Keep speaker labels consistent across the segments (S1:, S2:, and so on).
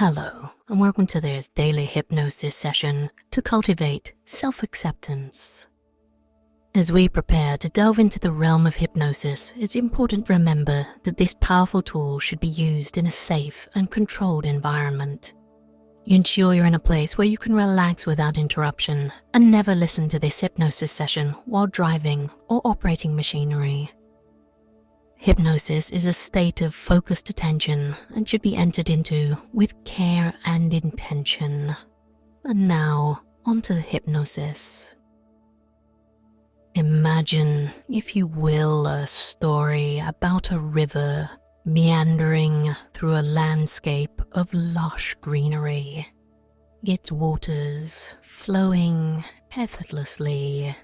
S1: Hello, and welcome to this daily hypnosis session to cultivate self-acceptance. As we prepare to delve into the realm of hypnosis, it's important to remember that this powerful tool should be used in a safe and controlled environment. You ensure you're in a place where you can relax without interruption and never listen to this hypnosis session while driving or operating machinery. Hypnosis is a state of focused attention and should be entered into with care and intention. And now, onto the hypnosis. Imagine, if you will, a story about a river meandering through a landscape of lush greenery, its waters flowing effortlessly.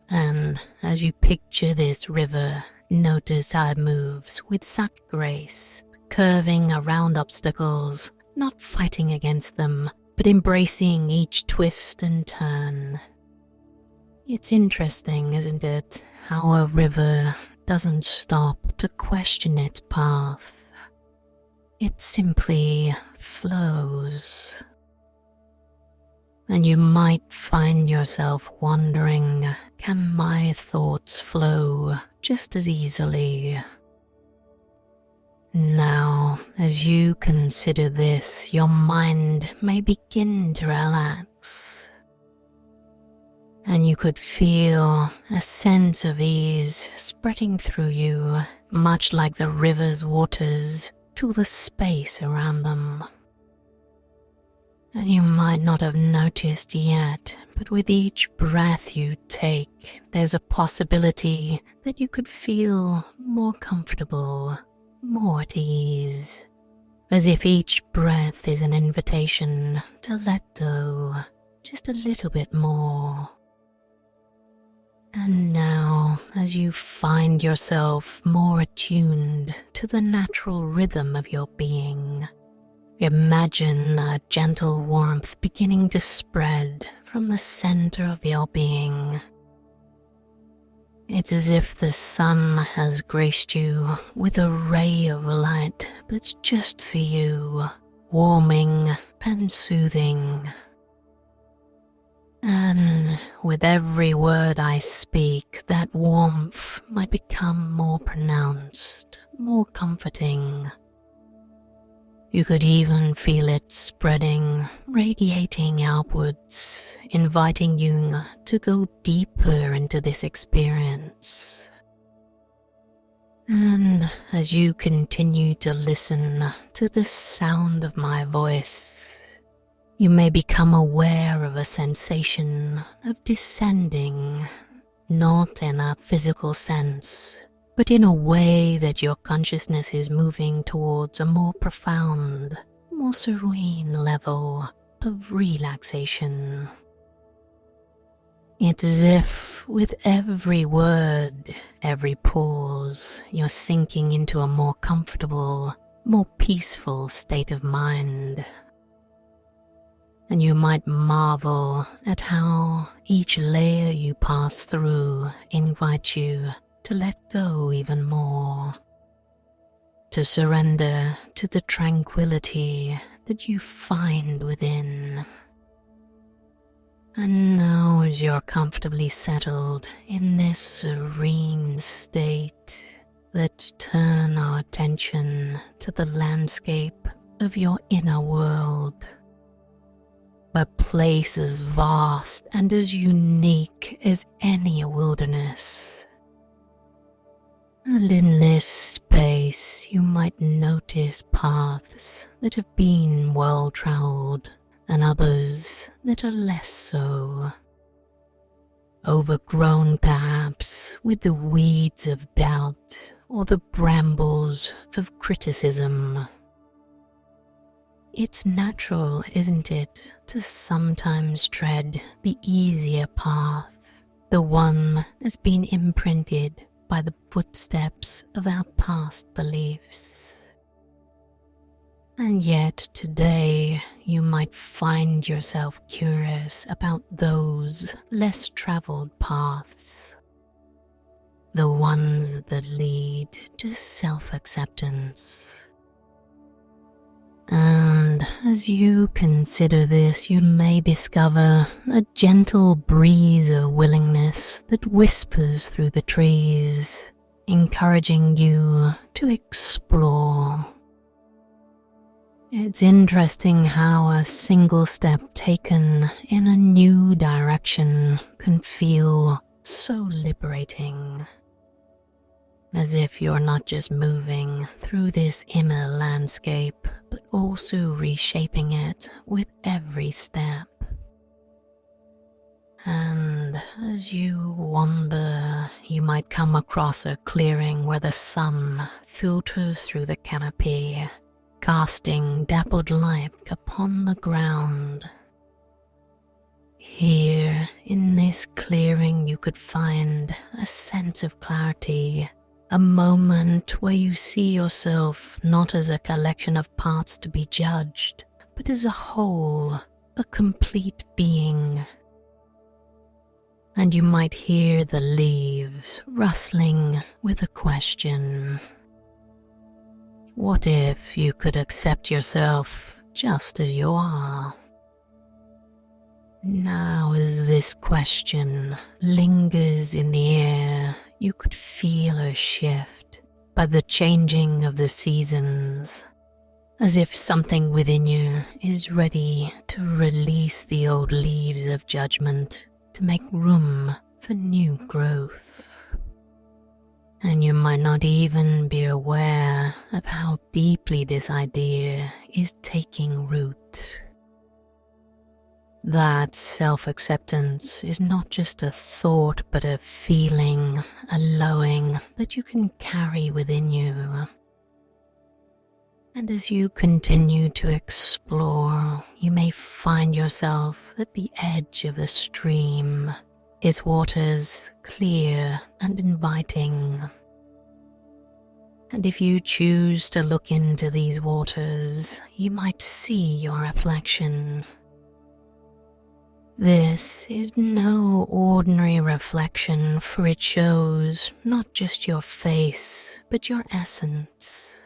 S1: And as you picture this river, notice how it moves with such grace, curving around obstacles, not fighting against them, but embracing each twist and turn. It's interesting, isn't it, how a river doesn't stop to question its path. It simply flows. And you might find yourself wondering, can my thoughts flow just as easily? Now, as you consider this, your mind may begin to relax, and you could feel a sense of ease spreading through you, much like the river's waters to the space around them. And you might not have noticed yet, but with each breath you take, there's a possibility that you could feel more comfortable, more at ease, as if each breath is an invitation to let go just a little bit more. And now, as you find yourself more attuned to the natural rhythm of your being, imagine a gentle warmth beginning to spread from the center of your being. It's as if the sun has graced you with a ray of light that's just for you, warming and soothing. And with every word I speak, that warmth might become more pronounced, more comforting. You could even feel it spreading, radiating outwards, inviting you to go deeper into this experience. And as you continue to listen to the sound of my voice, you may become aware of a sensation of descending, not in a physical sense, but in a way that your consciousness is moving towards a more profound, more serene level of relaxation. It's as if with every word, every pause, you're sinking into a more comfortable, more peaceful state of mind. And you might marvel at how each layer you pass through invites you to let go even more, to surrender to the tranquility that you find within. And now, as you're comfortably settled in this serene state, let's turn our attention to the landscape of your inner world. A place as vast and as unique as any wilderness. And in this space, you might notice paths that have been well traveled and others that are less so. Overgrown perhaps with the weeds of doubt or the brambles of criticism. It's natural, isn't it, to sometimes tread the easier path, the one that's been imprinted by the footsteps of our past beliefs. And yet today you might find yourself curious about those less traveled paths, the ones that lead to self-acceptance. And And as you consider this, you may discover a gentle breeze of willingness that whispers through the trees, encouraging you to explore. It's interesting how a single step taken in a new direction can feel so liberating, as if you're not just moving through this inner landscape, but also reshaping it with every step. And as you wander, you might come across a clearing where the sun filters through the canopy, casting dappled light upon the ground. Here, in this clearing, you could find a sense of clarity, a moment where you see yourself not as a collection of parts to be judged, but as a whole, a complete being. And you might hear the leaves rustling with a question. What if you could accept yourself just as you are? Now, as this question lingers in the air, you could feel a shift by the changing of the seasons, as if something within you is ready to release the old leaves of judgment to make room for new growth. And you might not even be aware of how deeply this idea is taking root. That self-acceptance is not just a thought, but a feeling, a knowing that you can carry within you. And as you continue to explore, you may find yourself at the edge of the stream, its waters clear and inviting. And if you choose to look into these waters, you might see your reflection. This is no ordinary reflection, for it shows not just your face, but your essence.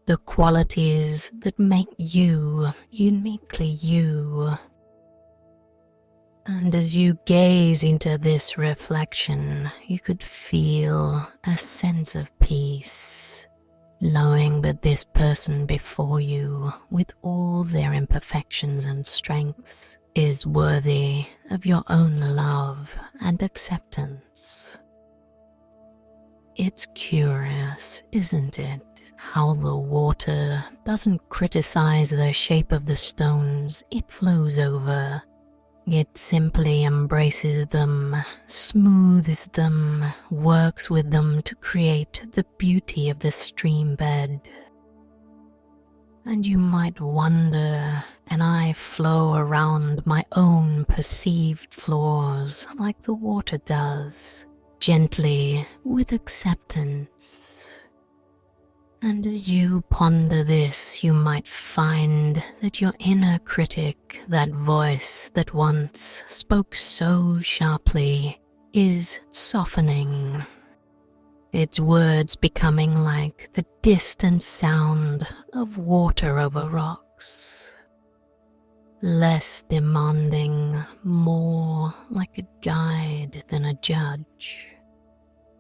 S1: The qualities that make you uniquely you. And as you gaze into this reflection, you could feel a sense of peace, knowing that this person before you, with all their imperfections and strengths, is worthy of your own love and acceptance. It's curious, isn't it, how the water doesn't criticize the shape of the stones it flows over. It simply embraces them, smooths them, works with them to create the beauty of the stream bed. And you might wonder, and I flow around my own perceived flaws like the water does, gently with acceptance. And as you ponder this, you might find that your inner critic, that voice that once spoke so sharply, is softening. Its words becoming like the distant sound of water over rocks. Less demanding, more like a guide than a judge.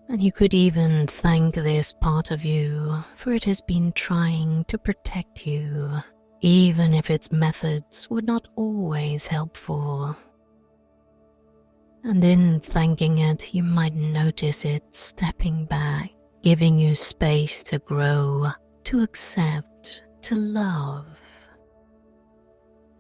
S1: And you could even thank this part of you, for it has been trying to protect you, even if its methods were not always helpful. And in thanking it, you might notice it stepping back, giving you space to grow, to accept, to love.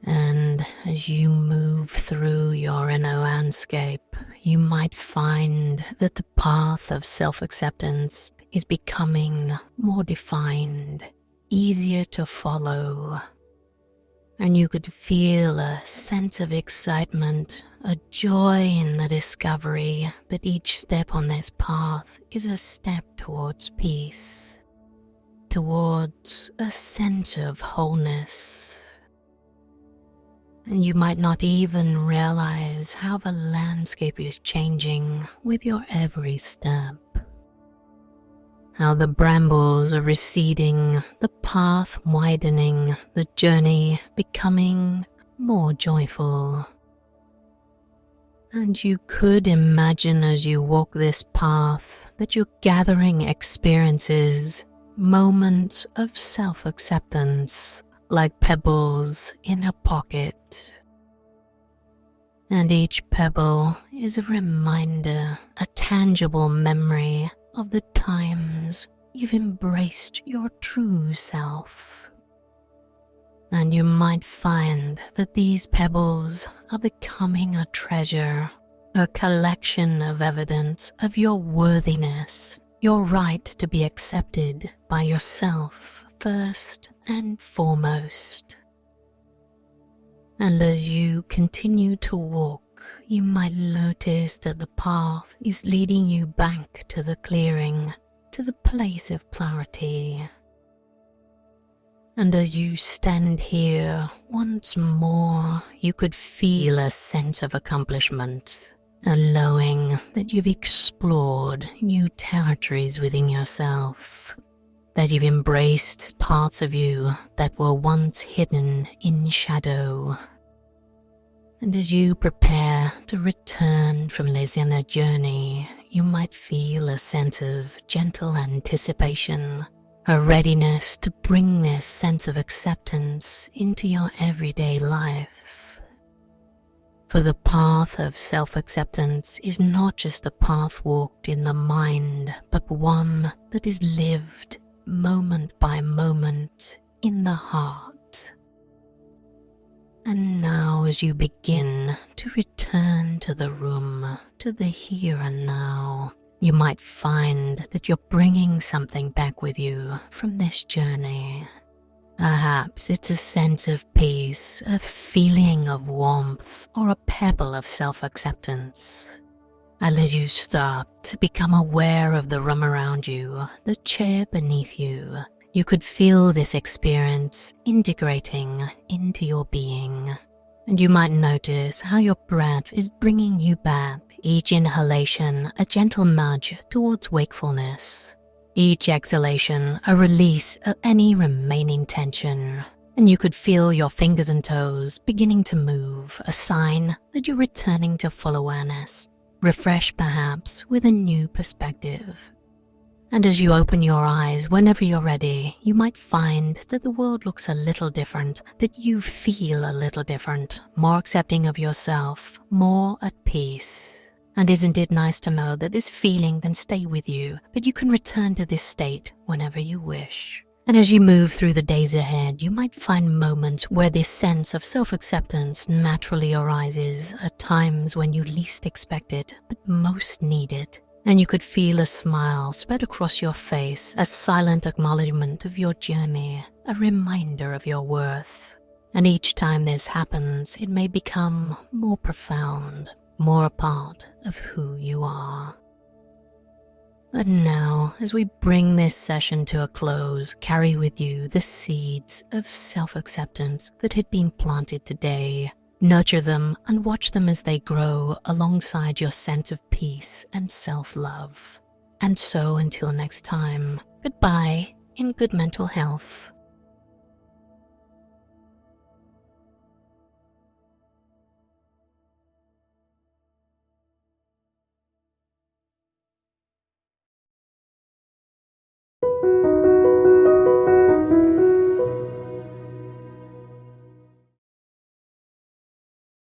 S1: And as you move through your inner landscape, you might find that the path of self-acceptance is becoming more defined, easier to follow. And you could feel a sense of excitement, a joy in the discovery that each step on this path is a step towards peace, towards a sense of wholeness. And you might not even realize how the landscape is changing with your every step. how the brambles are receding, the path widening, the journey becoming more joyful. And you could imagine as you walk this path that you're gathering experiences, moments of self-acceptance, like pebbles in a pocket. And each pebble is a reminder, a tangible memory of the times you've embraced your true self. And you might find that these pebbles are becoming a treasure, a collection of evidence of your worthiness, your right to be accepted by yourself first and foremost. And as you continue to walk, you might notice that the path is leading you back to the clearing, to the place of clarity. And as you stand here once more, you could feel a sense of accomplishment, allowing that you've explored new territories within yourself, that you've embraced parts of you that were once hidden in shadow. And as you prepare to return from this inner journey, you might feel a sense of gentle anticipation, a readiness to bring this sense of acceptance into your everyday life. For the path of self-acceptance is not just a path walked in the mind, but one that is lived moment by moment in the heart. And now as you begin to return to the room, to the here and now, you might find that you're bringing something back with you from this journey. Perhaps it's a sense of peace, a feeling of warmth, or a pebble of self-acceptance. And as you start to become aware of the room around you, the chair beneath you, you could feel this experience integrating into your being. And you might notice how your breath is bringing you back, each inhalation a gentle nudge towards wakefulness, each exhalation a release of any remaining tension. And you could feel your fingers and toes beginning to move, a sign that you're returning to full awareness, refreshed perhaps with a new perspective. And as you open your eyes whenever you're ready, you might find that the world looks a little different, that you feel a little different, more accepting of yourself, more at peace. And isn't it nice to know that this feeling can stay with you, but you can return to this state whenever you wish? And as you move through the days ahead, you might find moments where this sense of self-acceptance naturally arises at times when you least expect it, but most need it. And you could feel a smile spread across your face, a silent acknowledgement of your journey, a reminder of your worth. And each time this happens, it may become more profound, more a part of who you are. But now, as we bring this session to a close, carry with you the seeds of self-acceptance that had been planted today. Nurture them and watch them as they grow alongside your sense of peace and self-love. And so until next time, goodbye in good mental health.